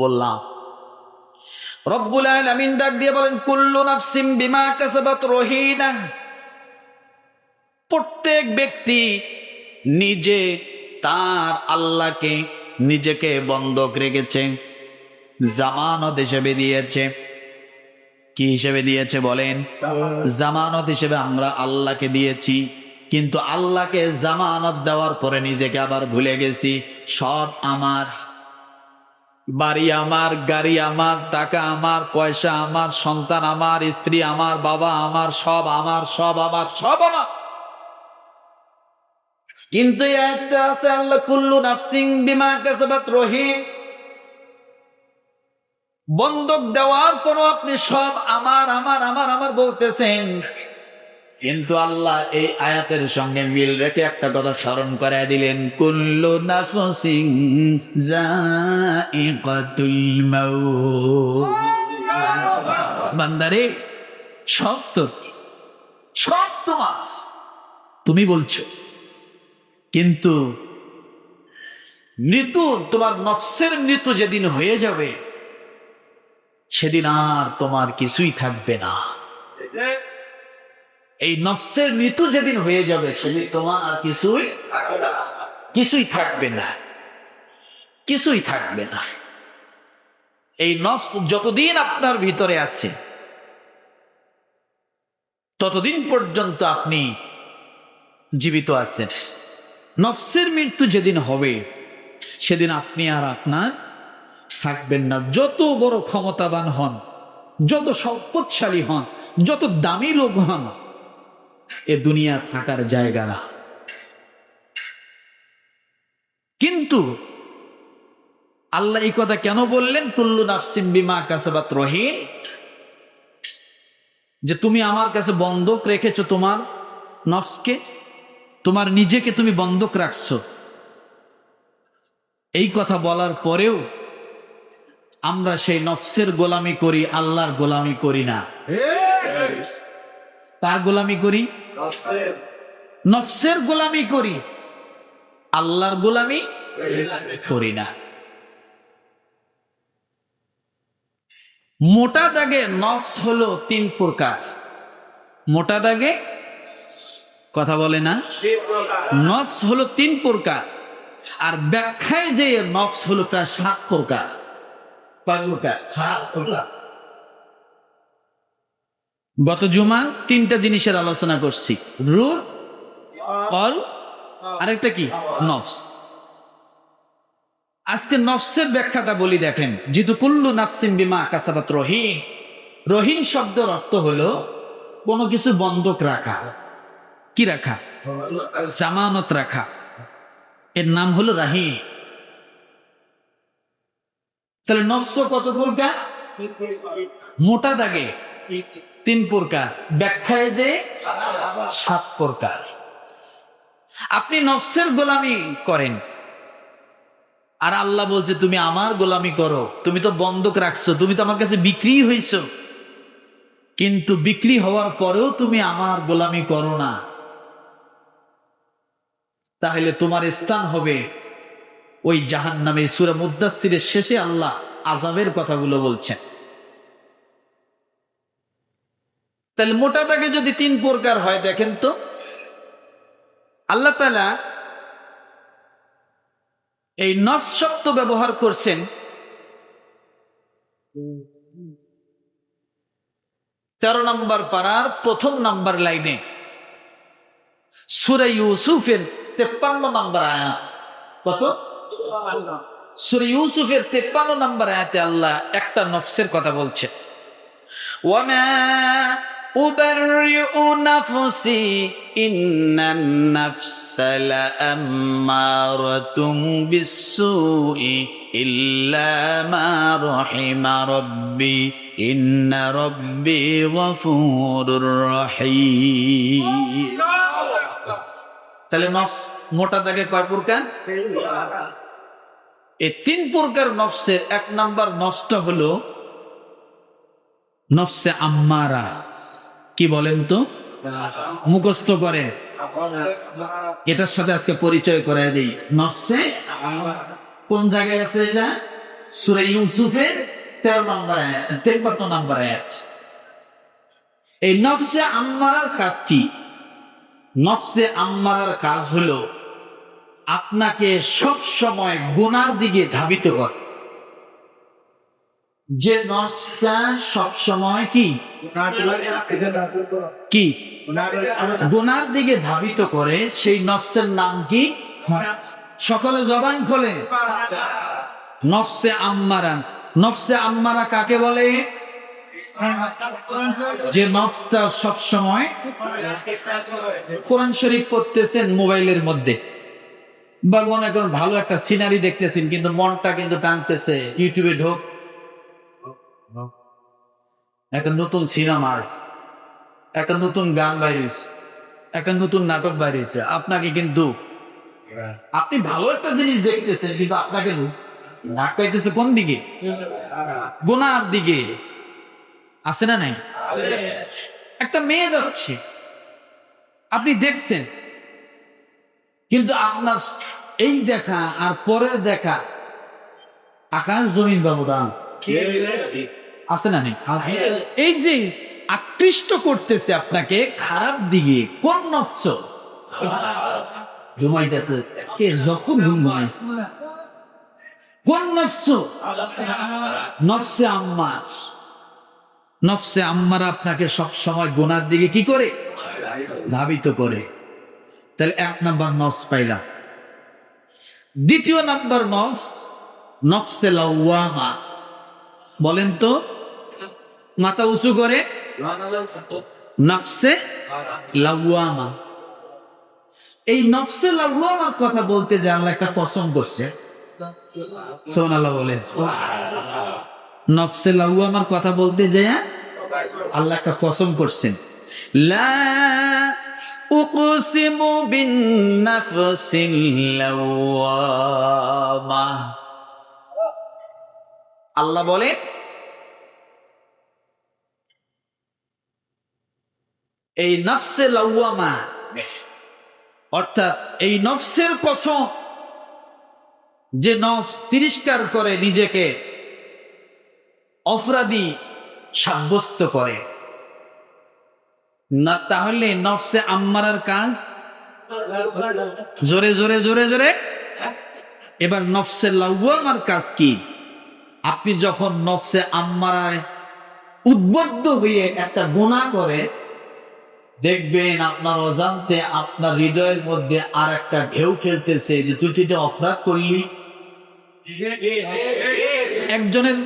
বললাম। রব্বুল আলামিন ডাক দিয়ে বলেন, কুল্লু নাফসিম বিমা কাসাবাত রহিনা। প্রত্যেক ব্যক্তি নিজে তার আল্লাহকে নিজেকে বন্ধক রেখেছে, জামানত হিসেবে দিয়েছে। কি হিসেবে দিয়েছে বলেন? জামানত হিসেবে আমরা আল্লাহকে দিয়েছি, কিন্তু আল্লাহকে জামানত দেওয়ার পরে নিজেকে আবার ভুলে গেছি। সব আমার, বাড়ি আমার, গাড়ি আমার, টাকা আমার, পয়সা আমার, সন্তান আমার, স্ত্রী আমার, বাবা আমার, সব আমার, সব আমার, সব আমার। কিন্তু একটা আছে, আল্লাহ কুল্লু নাফসিন বিমা কাসাবাত রহিন। বন্ধক দেওয়ার পরও আপনি সব আমার আমার আমার আমার বলতেছেন, কিন্তু আল্লাহ এই আয়াতের সঙ্গে মিল রেখে একটা কথা স্মরণ করে দিলেন, কুল্লু নাফসিন যায়িকাতুল মাউত। বান্দারে, সব তোর, সব তোমার, তুমি বলছো, কিন্তু মৃত্যু, তোমার নফসের মৃত্যু যেদিন হয়ে যাবে সেদিন আর তোমার কিছুই থাকবে না। এই নফসের মৃত্যু যেদিন হয়ে যাবে সেদিন তোমার আর কিছুই থাকবে না, কিছুই থাকবে না। এই নফস যতদিন আপনার ভিতরে আছে ততদিন পর্যন্ত আপনি জীবিত আছেন। নফসের মৃত্যু যেদিন হবে সেদিন আপনি আর আপনার থাকবেন না। যত বড় ক্ষমতাবান হন, যত সম্পদশালী হন, যত দামি লোক হন, এ দুনিয়া থাকার জায়গা না। কিন্তু আল্লাহ এই কথা কেন বললেন, কুল্লু নাফসিন বিমা কাসাবাত রহিন? যে তুমি আমার কাছে বন্ধক রেখেছো, তোমার নফসকে, তোমার নিজেকে তুমি বন্ধক রাখছো। এই কথা বলার পরেও আমরা সেই নফসের গোলামি করি, আল্লাহর গোলামি করি না। কার গোলামি করি? নফসের গোলামি করি, আল্লাহর গোলামি করি না। মোটা দাগে নফস হলো 3 প্রকার। মোটা দাগে কথা বলে না, নফস হলো 3 প্রকার, আর ব্যাখ্যায় যে নফস হলো প্রায় 7 প্রকার। গত জুমা 3টা জিনিসের আলোচনা করছি, রূহ, কল, আরেকটা কি? নফস। আজকে নফসের ব্যাখ্যাটা বলি, দেখেন। যেহেতু কুল্লু নাফসিন বিমা কাসাবাত রহিন, রহিন শব্দের অর্থ হলো কোনো কিছু বন্ধক রাখা। কি রাখা? জামানত রাখা, এর নাম হলো রাহিন। তাহলে নফস কত প্রকার? মোটা দাগে 3 প্রকার, ব্যাখ্যায় যে 7 প্রকার। আপনি নফসের গোলামি করেন, আর আল্লাহ বলছে তুমি আমার গোলামি করো। তুমি তো বন্ধক রাখছো, তুমি তো আমার কাছে বিক্রি হইছো, কিন্তু বিক্রি হওয়ার পরেও তুমি আমার গোলামি করো না, তাহলে তোমার স্থান হবে ওই জাহান্নামে। সূরা মুদ্দাসসিরের শেষে আল্লাহ আযাবের কথাগুলো বলছেন। তাহলে মোটা দাগে যদি 3 প্রকার হয়, দেখেন তো আল্লাহ তাআলা এই নফস শব্দ ব্যবহার করছেন 13 নম্বর পারার 1ম নম্বর লাইনে, সূরা ইউসুফের 53 নম্বর আয়াত। কত? সূরা ইউসুফের 53 নম্বর আয়াতে আল্লাহ একটা নফসের কথা বলছে, ওয়ামা উবাররিউ নাফসি ইন্নান নাফসা লাআম্মারাতুম বিসসুই ইল্লা মা রাহিমা রাব্বি ইন্না রাব্বি গফুরুর রহিম। তাহলে নফস মোটা দাগে কয় প্রকার? এই 3 প্রকার নফসের 1 নাম্বার নফসটা হলো নফসে আম্মারা। কি বলেন তো? মুখস্থ করেন, এটার সাথে আজকে পরিচয় করায় দিই। নফসে কোন জায়গায় আছে এটা? সূরা ইউসুফের 53 নম্বর আয়াত। এই নফসে আম্মারার কাজ কি? নফসে আম্মারার কাজ হলো আপনাকে সব সময় গুনার দিকে ধাবিত করে। যে নফসটা সব সময় কি কি গুনার দিকে ধাবিত করে, সেই নফসের নাম কি? সকলে জবান খোলে। নফসে আম্মারা। নফসে আম্মারা কাকে বলে? যে নফসটা সব সময় কোরআন শরীফ পড়তেছেন মোবাইলের মধ্যে, বা মনে করেন ভালো একটা সিনারি দেখতেছেন, কিন্তু মনটা কিন্তু টানতেছে ইউটিউবে ঢোক, একটা নতুন সিনেমা আছে, একটা নতুন গান বাইরেছে, একটা নতুন নাটক বাইরেছে, আপনাকে কিন্তু আপনি ভালো একটা জিনিস দেখতেছেন, কিন্তু আপনাকে ধাক্কাইতেছে কোন দিকে? গুনার দিকে। আছে না নাই? একটা মেয়ে যাচ্ছে, আপনি দেখছেন, কিন্তু আপনার এই দেখা আর পরের দেখা আকাশ জমিন ব্যবধান। আছে না নেই? এই যে আকৃষ্ট করতেছে আপনাকে খারাপ দিকে, কোন নফস? ঘুমাইতেছে কে? যখন ঘুমাইছে কোন নফস? নফসে আম্মার। নফসে আম্মারা আপনাকে সব সময় গুনার দিকে কি করে? ধাবিত করে। তাহলে 1 নাম্বার নফস পাইলাম। দ্বিতীয় নাম্বার নফস, নফসে লাওয়ামা। বলেন তো, মাথা উঁচু করে। নফসে লাওয়ামা। এই নফসে লাওয়ামার কথা বলতে যে আল্লাহ একটা কসম করছে, সুবহানাল্লাহ বলে। নফসে লাওয়ামার কথা বলতে যে আল্লাহ একটা কসম করছেন, লা উকসিমু বিন নাফসিল লাওয়ামা। আল্লাহ বলে এই নফসে লাওয়ামা, অর্থাৎ এই নফসের কসম, যে নফস তিরস্কার করে, নিজেকে অপরাধী সাব্যস্ত করে না, তাহলে নফসে আম্মারার কাজ জোরে জোরে জোরে জোরে। এবার নফসে লাওয়ামার কাজ কি? আপনি যখন নফসে আম্মারায় উদ্বুদ্ধ হয়ে একটা গুনাহ করে, দেখবেন আপনার অজান্তে আপনার হৃদয়ের মধ্যে আর একটা ঢেউ খেলতেছে যে তুই এটা অপরাধ করলি। একজনের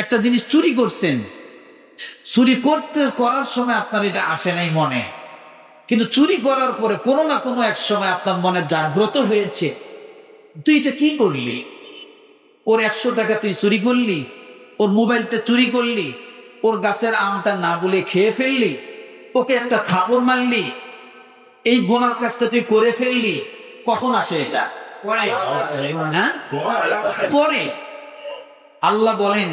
একটা জিনিস চুরি করছেন, চুরি করার সময় আপনার এটা আসে নাই মনে, কিন্তু চুরি করার পরে কোনো না কোনো এক সময় আপনার মনে জাগ্রত হয়েছে, তুই এটা কি করলি? ওর 100 টাকা তুই চুরি করলি, ওর মোবাইলটা চুরি করলি, ওর গাছের আমটা না বলে খেয়ে ফেললি, ওকে একটা থাপড় মারলি, এই গুনার কাজটা তুই করে ফেললি। কখন আসে এটা? হ্যাঁ, পরে। আল্লাহ বলেন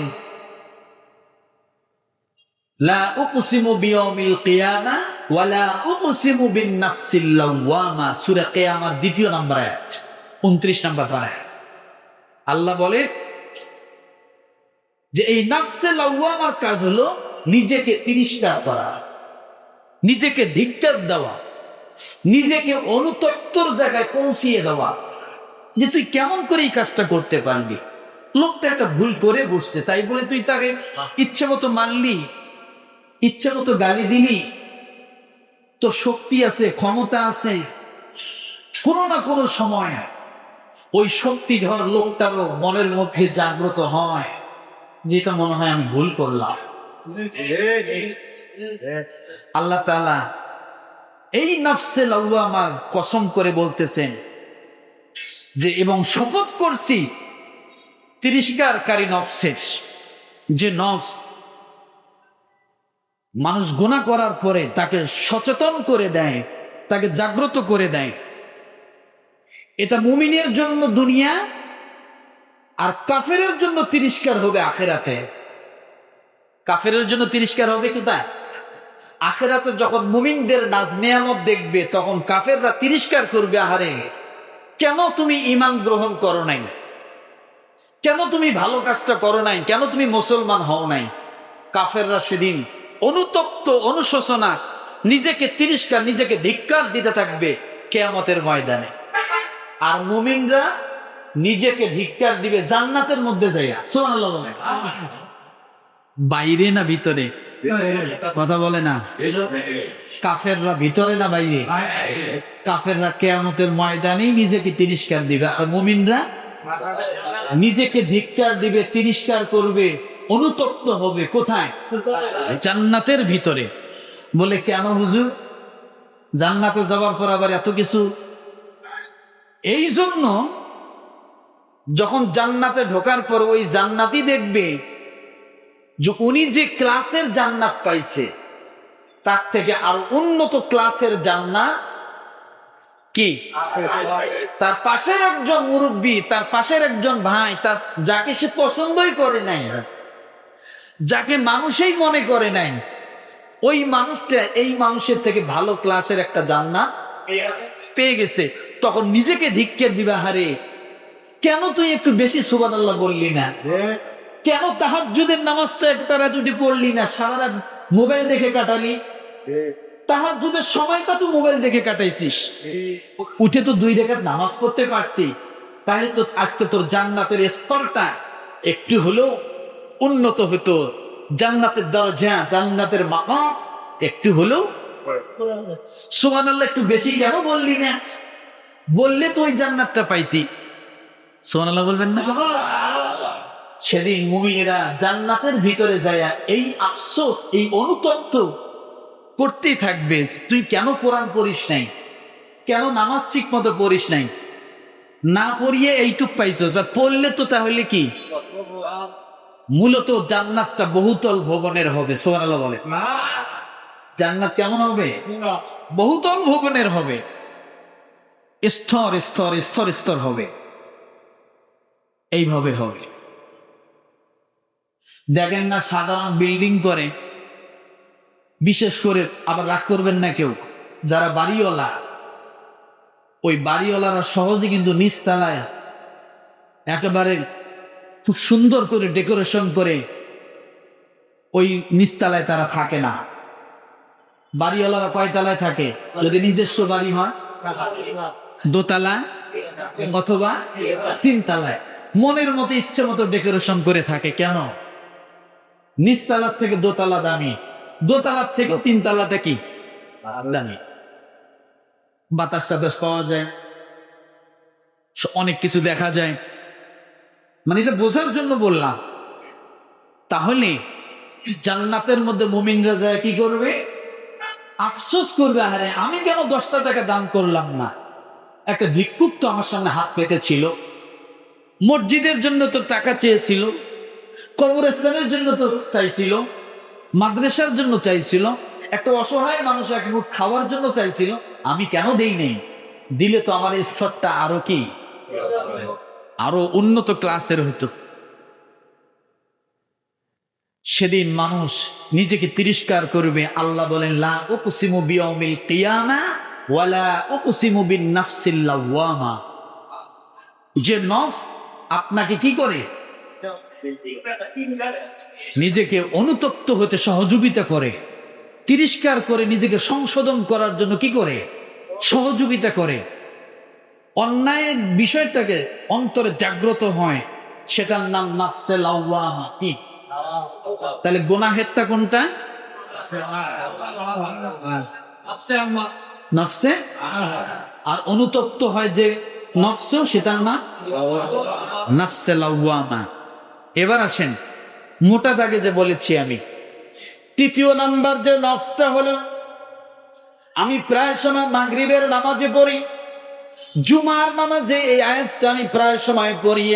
লা উকসিমু বিয়াউমিল কিয়ামা ওয়া লা উকসিমু বিন নাফসিল লাওয়ামা। সূরা কিয়ামার 2 নম্বর আয়াত, 29 নম্বর আয়াত। আল্লাহ বলে যে এই নফসে লাওয়ামার কাজ হলো নিজেকে তিরস্কার করা, নিজেকে ধিক্কার দেওয়া, নিজেকে অনুতপ্তর জায়গায় পৌঁছিয়ে দেওয়া, যে তুই কেমন করে এই কাজটা করতে পারবি। লোকটা একটা ভুল করে বসছে, তাই বলে তুই তাকে ইচ্ছে মতো মারলি, ইচ্ছে মতো গালি দিলি। তোর শক্তি আছে, ক্ষমতা আছে, কোনো না কোনো সময় ওই শক্তিধর লোকটারও মনের মধ্যে জাগ্রত হয়, যেটা মনে হয় আমি ভুল করলাম। আল্লাহ তাআলা এই নফসে লাওয়ামার কসম করে বলতেছেন যে এবং শপথ করছি তিরস্কারকারী নফসের, যে নফস মানুষ গুনাহ করার পরে তাকে সচেতন করে দেয়, তাকে জাগ্রত করে দেয়। এটা মুমিনের জন্য দুনিয়া, আর কাফেরের জন্য তিরস্কার হবে আখিরাতে। কাফেরের জন্য তিরস্কার হবে কোথায়? আখিরাতে। যখন মুমিনদের নাজ নেয়ামত দেখবে, তখন কাফেররা তিরস্কার করবে, আহারে কেন তুমি ঈমান গ্রহণ করো নাই, কেন তুমি ভালো কাজটা করো নাই, কেন তুমি মুসলমান হও নাই? কাফেররা সেদিন অনুতপ্ত, অনুশোচনা, নিজেকে তিরস্কার, নিজেকে ধিক্কার দিতে থাকবে কিয়ামতের ময়দানে। আর মুমিনরা নিজেকে ধিক্কার দিবে জান্নাতের মধ্যে যাইয়া। সুবহানাল্লাহ বলেন। বাইরে না ভিতরে? কথা বলে না। কাফেররা ভিতরে না বাইরে? কাফেররা কিয়ামতের ময়দানে নিজেকে তিরস্কার দিবে, আর মুমিনরা নিজেকে ধিক্কার দিবে, তিরস্কার করবে, অনুতপ্ত হবে। কোথায়? জান্নাতের ভিতরে। বলে কেন হুজুর, জান্নাতে যাওয়ার পর আবার এত কিছু? এই জন্য যখন জান্নাতে ঢোকার পর ওই জান্নাতি দেখবে যে উনি যে ক্লাসের জান্নাত পাইছে তার থেকে আরো উন্নত ক্লাসের জান্নাত কি তার পাশের একজন মুরব্বী, তার পাশের একজন ভাই, তার যাকে সে পছন্দই করে নাই, যাকে মানুষই মনে করে নাই, ওই মানুষটা এই মানুষের থেকে ভালো ক্লাসের একটা জান্নাত পেয়ে গেছে। তখন নিজেকে ধিক্কার দিবা, হারে কেন তুই একটু বেশি সুবহানাল্লাহ বললি না? কেন তাহাজ্জুদের নামাজটা একটা রাজুটি পড়লি না? সারা রাত মোবাইল দেখে কাটালি, তাহাজ্জুদের সময়টা তুই মোবাইল দেখে কাটাইছিস, উঠে তো 2 রাকাত নামাজ পড়তে পারতি, তাহলে তো আজকে তোর জান্নাতের স্তরটা একটু হলেও উন্নত হতো, জান্নাতের দরজা, জান্নাতের মাকাম একটু হলেও। সুবহানাল্লাহ একটু বেশি কেন বললি না? বললে তো ওই জান্নাতটা পাইতি। সুবহানাল্লাহ বলবেন না? সেদিন মুমিনেরা জান্নাতের ভিতরে যায় এই আফসোস, এই অনুতপ্ত করতেই থাকবে, তুই কেন কোরআন পড়িস নাই, কেন নামাজ ঠিক মতো পড়িস নাই, না পড়িয়ে এইটুক পাইছো, যা পড়লে তো তাহলে কি মূলত জান্নাতটা বহুতল ভবনের হবে। সুবহানাল্লাহ বলে। জান্নাত কেমন হবে? বহুতল ভবনের হবে, স্তর স্তর স্তর স্তর হবে, এইভাবে হবে। দেখেন না সাধারণ বিল্ডিং করে, বিশেষ করে, আবার রাগ করবেন না কেউ, যারা বাড়িওয়ালা, ওই বাড়িওয়ালারা সহজে কিন্তু নিচতলায় একেবারে খুব সুন্দর করে ডেকোরেশন করে ওই নিচতলায় তারা থাকে না। বাড়িওয়ালারা কয়তলায় থাকে? যদি নিজস্ব বাড়ি হয় দোতলা অথবা 3 তলায়, মনের মতো ইচ্ছে মতো ডেকোরেশন করে থাকে। কেন? নিচতলার থেকে দোতলা দামি, দোতলার থেকে 3 তলাটা কি দামি, বাতাস টাতাস পাওয়া যায়, অনেক কিছু দেখা যায়। মানে এটা বোঝার জন্য বললাম। তাহলে জান্নাতের মধ্যে মুমিনরা যায় কি করবে? আফসোস করবে, আরে আমি কেন 10টা টাকা দান করলাম না? একটা ভিক্ষুক তো আমার সামনে হাত পেতেছিল, মসজিদের জন্য তো টাকা চেয়েছিল, কবরস্থানের জন্য তো চাইছিল, মাদ্রাসার জন্য চাইছিল, একটা অসহায় মানুষ এক মুঠ খাওয়ার জন্য চাইছিল, আমি কেন দেই নেই? দিলে তো আমার স্তরটা আরো কি, আরো উন্নত ক্লাসের হতো। সেদিন মানুষ নিজেকে তিরস্কার করবে। আল্লাহ বলেন, লা উকসিমু বিয়াউমিল কিয়ামা ওয়ালা উকসিমু বিন নাফসিল লাওয়ামা। যে নফস আপনাকে কি করে? নিজেকে অনুতপ্ত হতে সহযোগিতা করে, তিরস্কার করে, নিজেকে সংশোধন করার জন্য কি করে? সহযোগিতা করে। অন্যায়ের বিষয়টাকে অন্তরে জাগ্রত হয়, সেটার নাম নাফসে লাওয়ামা। কি? তাহলে গুনাহেরটা কোনটা? নফসে। আর অনুতপ্ত হয় যে নফস, সেটার নাম নাফসে লাওয়ামা। এবার আসেন মোটা দাগে যে বলেছি আমি, 3য় নাম্বার যে নফসটা হলো, আমি প্রায় সময় মাগরিবের নামাজে পড়ি, জুমার নামাজে এই আয়াতটা আমি প্রায় সময় পড়ি,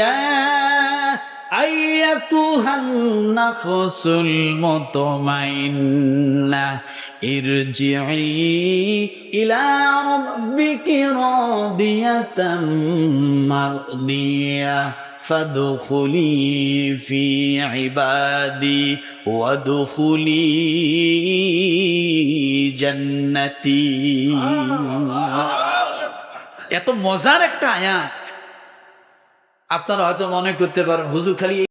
আইয়াতুহান নাফসুল মুতমাইন্নাহ ইরজিই ইলা রাব্বিকি রাদিয়াতাম মারদিয়া ফাদখুলি ফি ইবাদি ওয়াদখুলি জান্নাতি। এত মজার একটা আয়াত। আপনারা হয়তো মনে করতে পারেন হুজুর খালি